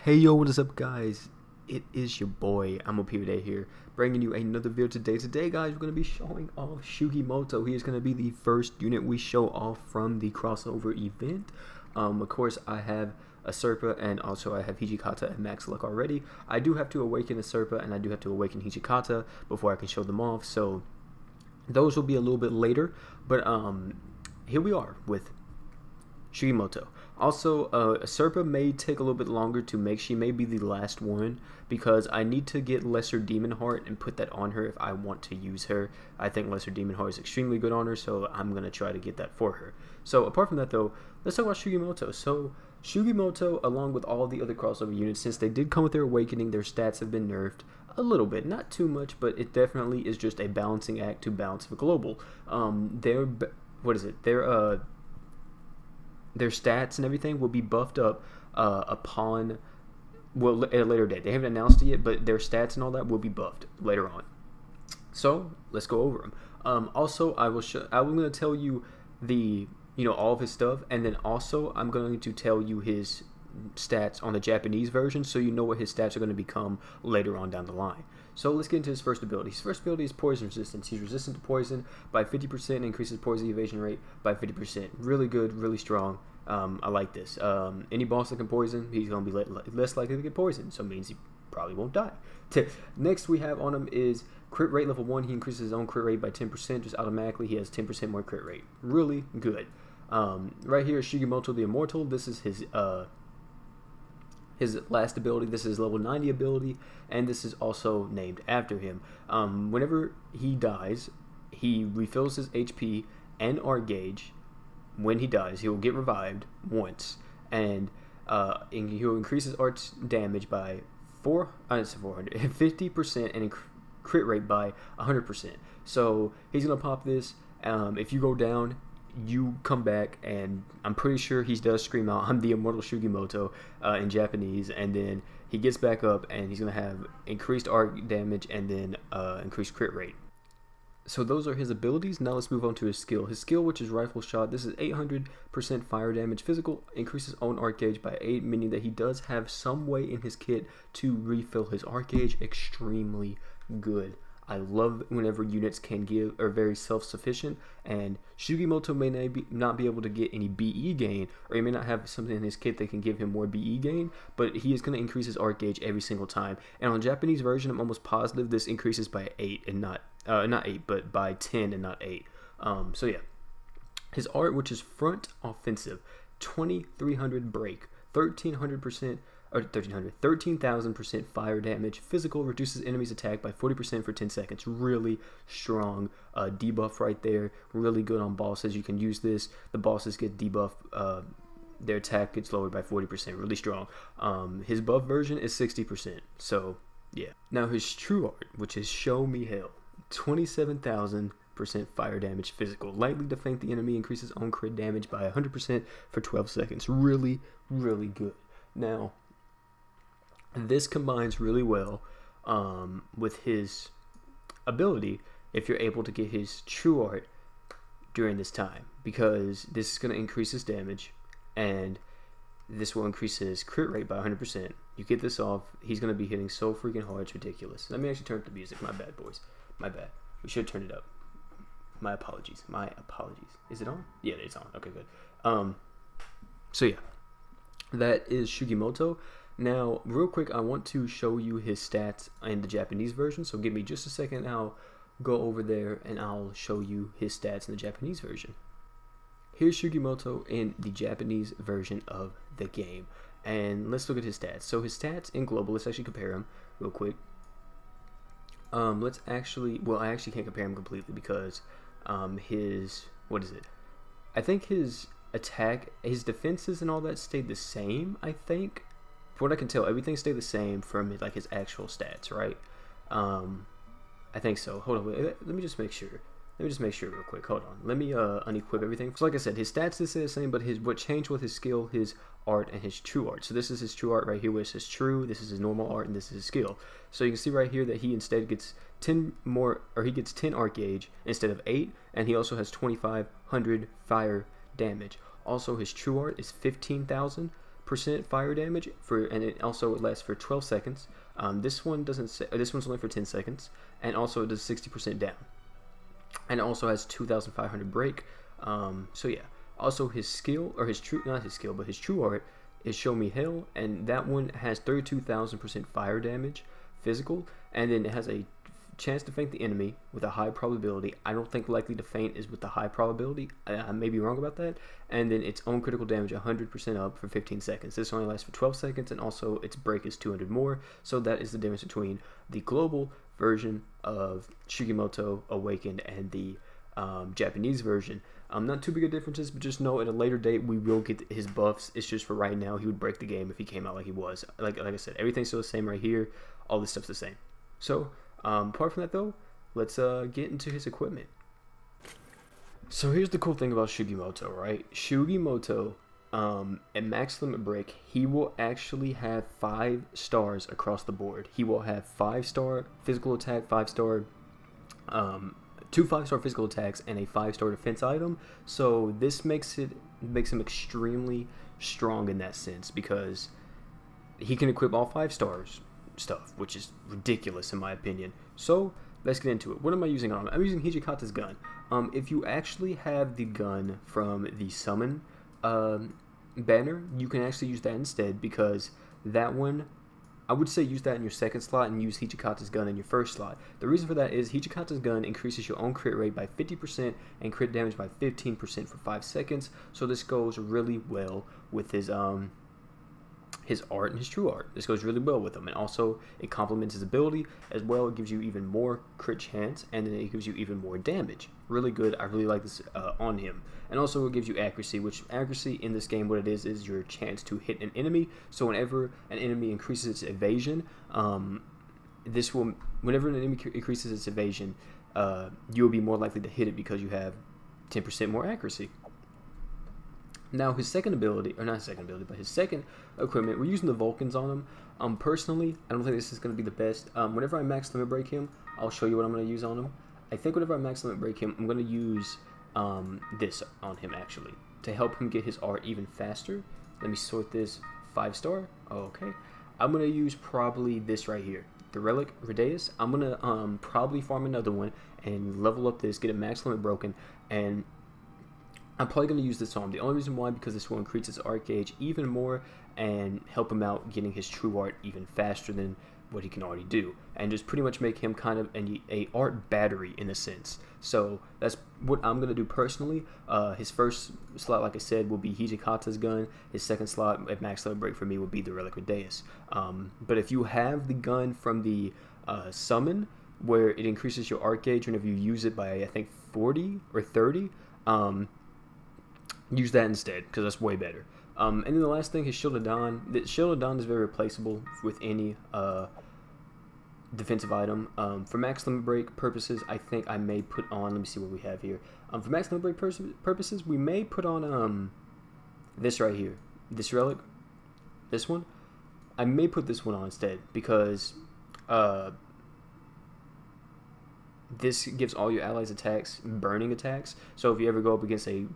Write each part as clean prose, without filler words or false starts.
Hey yo, what is up guys? It is your boy, I'm Day here, bringing you another video today. Today guys, we're going to be showing off Sugimoto. He is going to be the first unit we show off from the crossover event. Of course, I have a Serpa and also I have Hijikata and Max Luck already. I do have to awaken a Serpa and I do have to awaken Hijikata before I can show them off, so those will be a little bit later, but here we are with Sugimoto. Also, a Serpa may take a little bit longer to make. She may be the last one because I need to get Lesser Demon Heart and put that on her if I want to use her. I think Lesser Demon Heart is extremely good on her, so I'm going to try to get that for her. So apart from that though, let's talk about Sugimoto. So Sugimoto, along with all the other crossover units, since they did come with their awakening, their stats have been nerfed a little bit, not too much, but it definitely is just a balancing act to balance the global. Their stats and everything will be buffed up upon, well, at a later date. They haven't announced it yet, but their stats and all that will be buffed later on. So let's go over them. Also, I'm going to tell you all of his stuff, and then also I'm going to tell you his stats on the Japanese version, so you know what his stats are going to become later on down the line. So let's get into his first ability. His first ability is poison resistance. He's resistant to poison by 50%, increases poison evasion rate by 50%. Really good, really strong. I like this. Any boss that can poison, he's going to be less likely to get poisoned, so it means he probably won't die. Next we have on him is crit rate level 1. He increases his own crit rate by 10%, just automatically. He has 10% more crit rate. Really good. Right here is Sugimoto the Immortal. This is his last ability. This is level 90 ability, and this is also named after him. Whenever he dies, he refills his HP and art gauge. When he dies, he will get revived once, and he will increase his art's damage by 50% and crit rate by 100%. So he's gonna pop this. If you go down, you come back, and I'm pretty sure he does scream out, "I'm the Immortal Sugimoto" in Japanese, and then he gets back up and he's gonna have increased arc damage and then increased crit rate. So those are his abilities. Now let's move on to his skill. His skill, which is Rifle Shot, this is 800% fire damage physical, increases own arc gauge by 8, meaning that he does have some way in his kit to refill his arc gauge. Extremely good. I love whenever units are very self-sufficient, and Sugimoto may not be able to get any BE gain, or he may not have something in his kit that can give him more BE gain, but he is going to increase his arc gauge every single time. And on the Japanese version, I'm almost positive this increases by 8 and not 8, but by 10 and not 8. So yeah, his art, which is front offensive, 2300 break, 1300%. Or 13,000% fire damage. Physical, reduces enemies' attack by 40% for 10 seconds. Really strong debuff right there. Really good on bosses. You can use this. The bosses get debuffed. Their attack gets lowered by 40%. Really strong. His buff version is 60%. So yeah. Now his true art, which is Show Me Hell, 27,000% fire damage physical. Lightly defend the enemy, increases own crit damage by 100% for 12 seconds. Really, really good. Now, this combines really well with his ability if you're able to get his true art during this time, because this is going to increase his damage and this will increase his crit rate by 100%. You get this off, he's going to be hitting so freaking hard, it's ridiculous. Let me actually turn up the music. My bad, boys. My bad. We should turn it up. My apologies. My apologies. Is it on? Yeah, it's on. Okay, good. So yeah, that is Sugimoto. Now, real quick, I want to show you his stats in the Japanese version, so give me just a second. I'll go over there and I'll show you his stats in the Japanese version. Here's Sugimoto in the Japanese version of the game, and let's look at his stats. So his stats in global, let's actually compare them real quick. I actually can't compare him completely because I think his attack, his defenses and all that stayed the same, I think. From what I can tell, everything stayed the same from like his actual stats, right? I think so. Hold on, wait, let me just make sure. Let me just make sure real quick. Hold on. Let me unequip everything. So like I said, his stats did stay the same, but what changed was his skill, his art, and his true art. So this is his true art right here, where it says true. This is his normal art, and this is his skill. So you can see right here that he instead gets 10 more, or he gets 10 art gauge instead of 8, and he also has 2,500 fire damage. Also, his true art is 15,000. 50% fire damage and it also lasts for 12 seconds. This one doesn't say, this one's only for 10 seconds, and also it does 60% down, and it also has 2,500 break. So yeah. Also, his skill, or his true, not his skill, but his true art is Show Me Hell, and that one has 32,000% fire damage, physical, and then it has a chance to feint the enemy with a high probability. I don't think likely to feint is with the high probability. I may be wrong about that. And then its own critical damage 100% up for 15 seconds. This only lasts for 12 seconds, and also its break is 200 more. So that is the difference between the global version of Sugimoto Awakened and the Japanese version. Not too big of differences, but just know at a later date we will get his buffs. It's just for right now he would break the game if he came out like he was. Like I said, everything's still the same right here. All this stuff's the same. So apart from that though, let's get into his equipment. So here's the cool thing about Sugimoto, right? Sugimoto, at max limit break, he will actually have 5 stars across the board. He will have 5-star physical attack, 5-star, 2 5-star physical attacks, and a 5-star defense item. So this makes him extremely strong in that sense, because he can equip all 5 stars stuff, which is ridiculous in my opinion. So let's get into it. What am I using on him? I'm using Hijikata's gun. If you actually have the gun from the summon banner, you can actually use that instead, because that one, I would say use that in your second slot and use Hijikata's gun in your first slot. The reason for that is Hijikata's gun increases your own crit rate by 50% and crit damage by 15% for 5 seconds. So this goes really well with his art and his true art. This goes really well with him, and also it complements his ability as well. It gives you even more crit chance, and then it gives you even more damage. Really good. I really like this on him. And also it gives you accuracy, which accuracy in this game, what it is your chance to hit an enemy. So whenever an enemy increases its evasion, whenever an enemy increases its evasion, you'll be more likely to hit it because you have 10% more accuracy. Now his second ability, or not second ability, but his second equipment, we're using the Vulcans on him. Personally, I don't think this is going to be the best. Whenever I max limit break him, I'll show you what I'm going to use on him. I think whenever I max limit break him, I'm going to use this on him actually, to help him get his art even faster. Let me sort this 5-star. Okay. I'm going to use probably this right here, the Relic Redeus. I'm going to probably farm another one and level up this, get it max limit broken, and I'm probably going to use this on him. The only reason why, because this will increase his art gauge even more and help him out getting his true art even faster than what he can already do, and just pretty much make him kind of a art battery in a sense. So that's what I'm going to do personally. His first slot, like I said, will be Hijikata's gun. His second slot at max level break for me will be the Relic Redeus. But if you have the gun from the summon, where it increases your art gauge whenever you use it by, I think, 40 or 30, use that instead, because that's way better. And then the last thing is Shield of Dawn. The Shield of Dawn is very replaceable with any defensive item. For max limit break purposes, I think I may put on, let me see what we have here. For max limit break purposes, we may put on this right here, this relic, this one. I may put this one on instead, because this gives all your allies attacks, burning attacks. So if you ever go up against a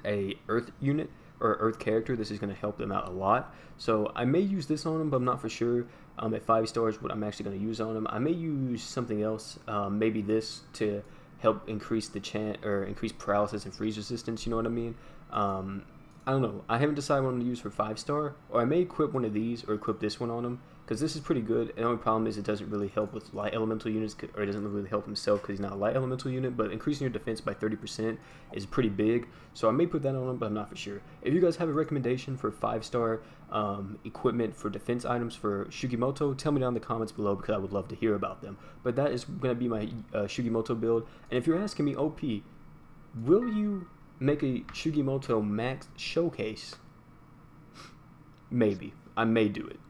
a earth unit or earth character, this is going to help them out a lot. So I may use this on them, but I'm not for sure. At 5 stars, what I'm actually going to use on them, I may use something else, maybe this, to help increase the increase paralysis and freeze resistance. You know what I mean? I don't know. I haven't decided what I'm going to use for 5-star, or I may equip one of these or equip this one on him, because this is pretty good. The only problem is it doesn't really help with light elemental units, or it doesn't really help himself because he's not a light elemental unit, but increasing your defense by 30% is pretty big. So I may put that on him, but I'm not for sure. If you guys have a recommendation for 5-star equipment for defense items for Sugimoto, tell me down in the comments below, because I would love to hear about them. But that is going to be my Sugimoto build. And if you're asking me, OP, will you make a Sugimoto max showcase? Maybe. I may do it.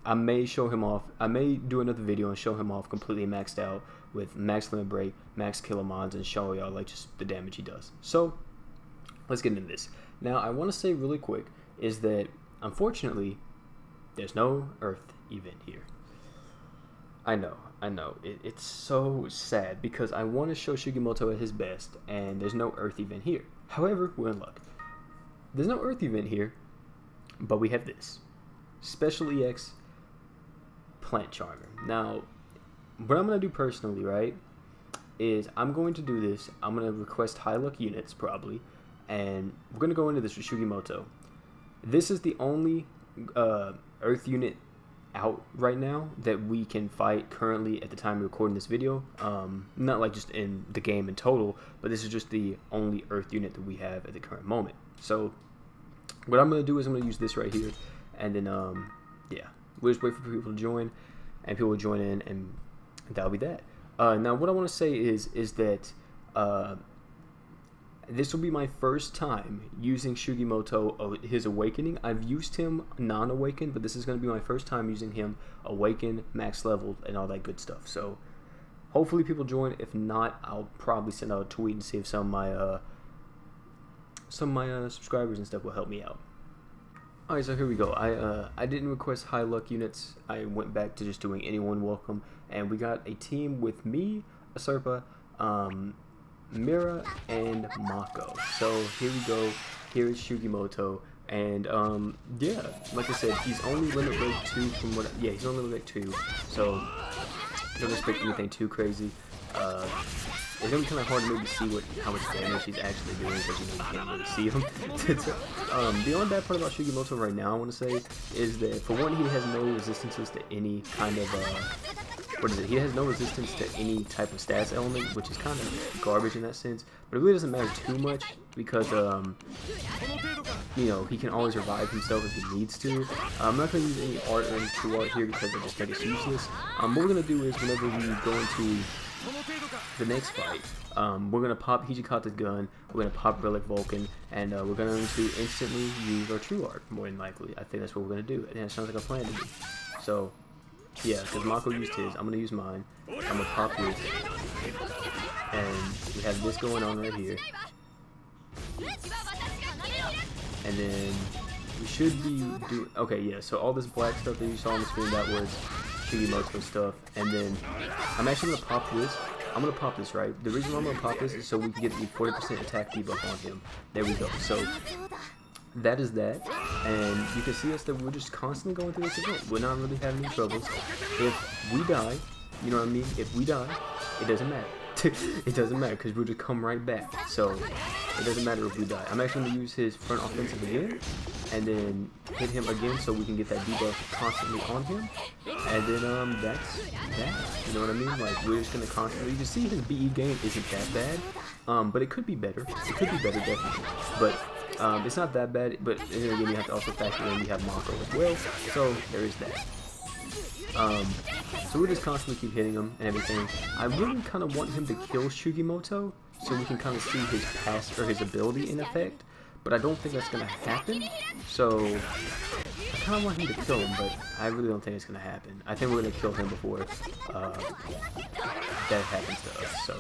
I may show him off. I may do another video and show him off completely maxed out with max limit break, max kilomons, and show y'all like just the damage he does. So let's get into this. Now I want to say really quick is that unfortunately there's no Earth event here. I know. It's so sad, because I want to show Sugimoto at his best, and there's no Earth event here. However, we're in luck. there's no Earth event here, but we have this Special EX Plant Charmer. Now, what I'm gonna do personally, right, is I'm going to do this. I'm gonna request high luck units probably, and we're gonna go into this with Sugimoto. This is the only Earth unit out right now that we can fight currently at the time of recording this video. Not like just in the game in total, but this is just the only Earth unit that we have at the current moment. So what I'm gonna do is I'm gonna use this right here, and then yeah, we'll just wait for people to join, and people will join in, and that'll be that. Now what I want to say is that this will be my first time using Sugimoto, his Awakening. I've used him non-awakened, but this is going to be my first time using him Awakened, max level, and all that good stuff. So hopefully people join. If not, I'll probably send out a tweet and see if some of my subscribers and stuff will help me out. Alright, so here we go. I didn't request high luck units. I went back to just doing anyone welcome, and we got a team with me, Aserpa, Mira, and Mako. So here we go. Here is Sugimoto, and yeah, like I said, he's only limit break 2 from what. Yeah, he's only limit break 2. So don't expect anything too crazy. It's gonna be kind of hard to maybe see how much damage he's actually doing because you can't really see him. The only bad part about Sugimoto right now, I want to say, is that for one, he has no resistances to any kind of what is it? He has no resistance to any type of stats element, which is kind of garbage in that sense. But it really doesn't matter too much because you know, he can always revive himself if he needs to. I'm not gonna use any art or any true art here because I just think it's useless. What we're gonna do is whenever we go into the next fight, we're gonna pop Hijikata's gun, we're gonna pop Relic Vulcan, and we're going to instantly use our true art, more than likely. I think that's what we're gonna do, and it sounds like a plan to me. So yeah, because Mako used his, I'm gonna use mine. I'm gonna pop this, and we have this going on right here, and then we should be doing. Okay, yeah. So all this black stuff that you saw on the screen, that was Sugimoto stuff, and then I'm actually gonna pop this. I'm gonna pop this, right? The reason why I'm gonna pop this is so we can get the 40% attack debuff on him. There we go. So that is that, and you can see us that we're just constantly going through this event. We're not really having any troubles. If we die, you know what I mean? If we die, it doesn't matter. It doesn't matter because we'll just come right back. So it doesn't matter if we die. I'm actually gonna use his front offensive again, and then hit him again so we can get that debuff constantly on him. And then that's that. You know what I mean? Like, we're just gonna constantly. You can see his BE game isn't that bad, but it could be better. It could be better definitely, but. It's not that bad, but then again, you have to also factor in we have Mako as well, so there is that. So we'll just constantly keep hitting him and everything. I really kind of want him to kill Sugimoto so we can kind of see his past or his ability in effect, but I don't think that's going to happen, so I kind of want him to kill him, but I really don't think it's going to happen. I think we're going to kill him before that happens to us, so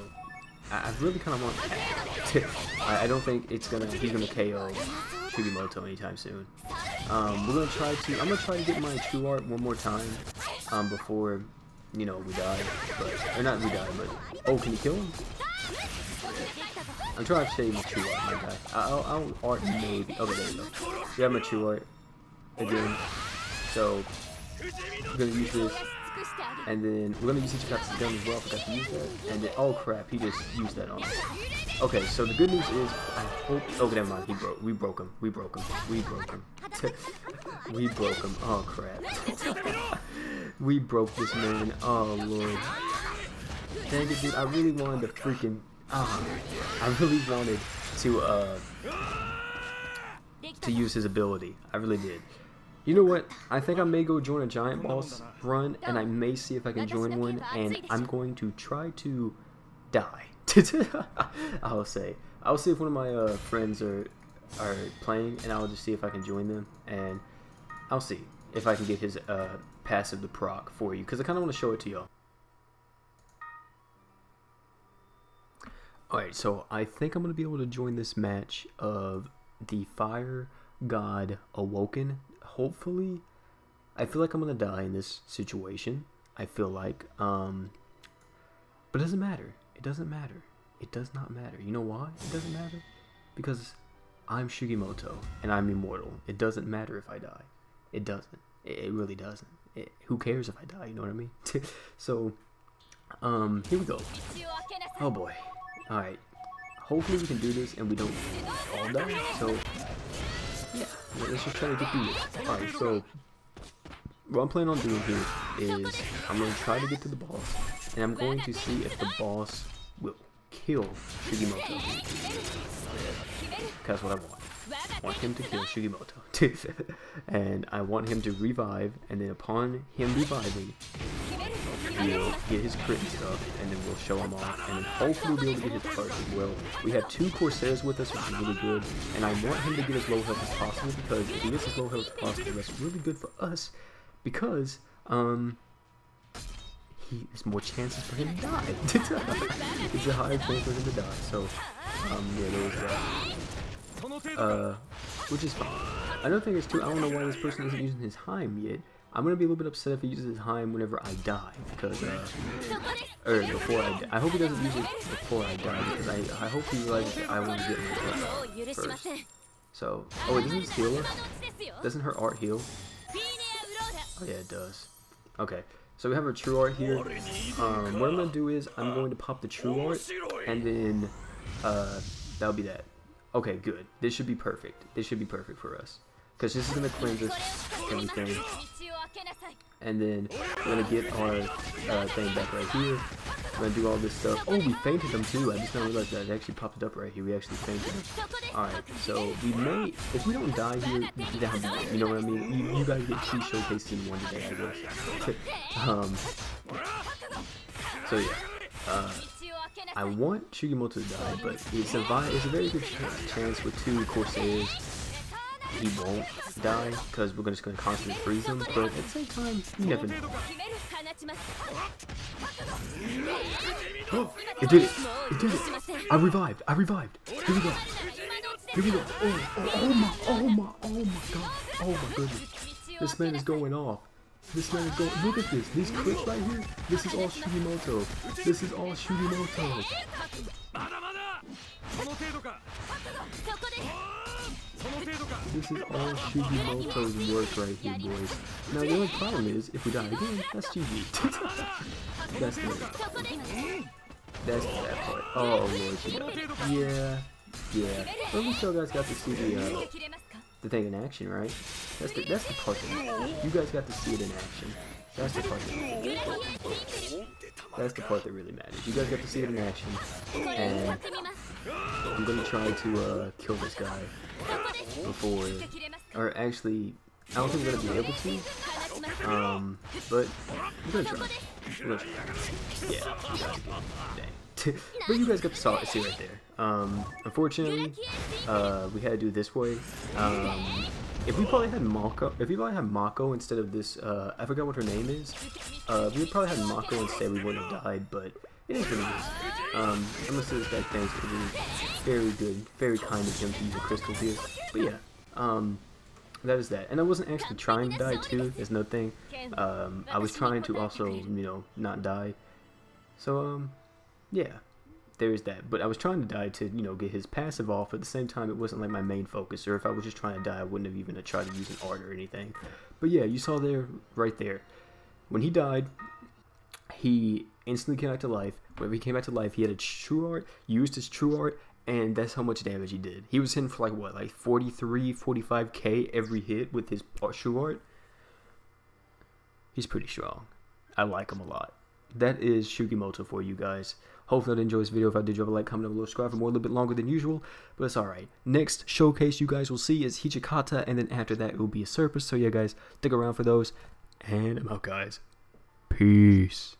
I really kind of want to happen. I don't think he's gonna KO Sugimoto anytime soon. I'm gonna try to get my true art one more time before, you know, we die, or not we die, but oh, can you kill him? I'm trying to save my true art, my guy. I'll art maybe. Okay, there we go. We have my true art again, so I'm gonna use this. And then we're gonna use Hijikata's gun as well. I forgot to use that. And then, oh crap, he just used that on us. Okay, so the good news is, I hope. Oh, never mind. We broke him. We broke him. We broke him. We broke him. Oh crap. We broke this man. Oh lord. Dang it, dude. I really wanted to freaking. I really wanted to use his ability. I really did. You know what? I think I may go join a giant boss run, and I may see if I can join one, and I'm going to try to die. I'll see if one of my friends are playing, and I'll just see if I can join them, and I'll see if I can get his passive to proc for you, because I kind of want to show it to y'all. Alright, so I think I'm going to be able to join this match of the Fire God Awoken. Hopefully. I feel like I'm going to die in this situation. I feel like. But it doesn't matter. It doesn't matter. It does not matter. You know why? It doesn't matter? Because I'm Sugimoto, and I'm immortal. It doesn't matter if I die. It doesn't. It really doesn't. Who cares if I die? You know what I mean? So, here we go. Oh boy. Alright. Hopefully we can do this and we don't all die. So, yeah. Let's just try to get through this. Alright, so, what I'm planning on doing here is I'm going to try to get to the boss, and I'm going to see if the boss will kill Sugimoto. That's what I want. I want him to kill Sugimoto. And I want him to revive, and then upon him reviving, he'll get his crit and stuff, and then we'll show him off, and then hopefully we'll be able to get his parts as well. We have 2 Corsairs with us, which is really good, and I want him to get as low health as possible, because if he gets as low health as possible, that's really good for us, because, there's more chances for him to die. It's a higher chance for him to die, so, yeah, there's that. Which is fine. Another thing is too, I don't know why this person isn't using his Heim yet. I'm gonna be a little bit upset if he uses his Heim whenever I die, because, or before I die. I hope he doesn't use it before I die, because I hope he realizes that I want to get my first. So, oh, wait, doesn't this heal us? Doesn't her art heal? Oh yeah, it does. Okay, so we have our true art here. What I'm gonna do is, I'm going to pop the true art, and then, that'll be that. Okay, good. This should be perfect. This should be perfect for us. Because this is going to cleanse us everything. And then we're going to get our thing back right here. We're going to do all this stuff. Oh, we fainted them too. I just now realized that. It actually popped it up right here. We actually fainted them. Alright, so we may, if we don't die here, you know what I mean? You guys get 2 showcased in one today, I guess. So yeah. I want Sugimoto to die, but it's a very good chance with 2 Corsairs he won't die, because we're just going to constantly freeze him, but at the same time, you never know. Oh, it did it! It did it! I revived! I revived! Here we go! Here we go! Oh my god! Oh my goodness! This man is going off! This man is going. Look at this. These crits right here. This is all Sugimoto. This is all Sugimoto. This is all Sugimoto's work right here, boys. Now the only problem is, if we die again, that's GG. That's the bad part. Oh lord, she died. Yeah. But we still guys got to see the thing in action, right? That's the part that you guys got to see it in action. That's the part that really matters. You guys got to see it in action, and I'm gonna try to kill this guy before, or actually, I don't think we're gonna be able to. But we're gonna try. Yeah. Dang. But you guys got to see right there. Unfortunately, we had to do it this way. If we probably had Mako instead of this, I forgot what her name is. If we probably had Mako instead, we wouldn't have died, but it is what it is. I'm gonna say this guy thanks, because it was very good, very kind of him to use a crystal here. But yeah, that is that. And I wasn't actually trying to die too, there's no thing. I was trying to also, you know, not die. So, yeah. There is that, but I was trying to die to, you know, get his passive off. At the same time, it wasn't like my main focus, or if I was just trying to die, I wouldn't have even tried to use an art or anything. But yeah, you saw there, right there, when he died, he instantly came back to life. Whenever he came back to life, he had a true art, used his true art, and that's how much damage he did. He was hitting for like, what, like 43, 45k every hit with his true art. He's pretty strong. I like him a lot. That is Sugimoto for you guys. Hopefully you enjoyed this video. If I did, drop a like, comment down below, subscribe for more, a little bit longer than usual, but it's alright. Next showcase you guys will see is Hijikata, and then after that it will be a surface. So yeah guys, stick around for those, and I'm out guys. Peace.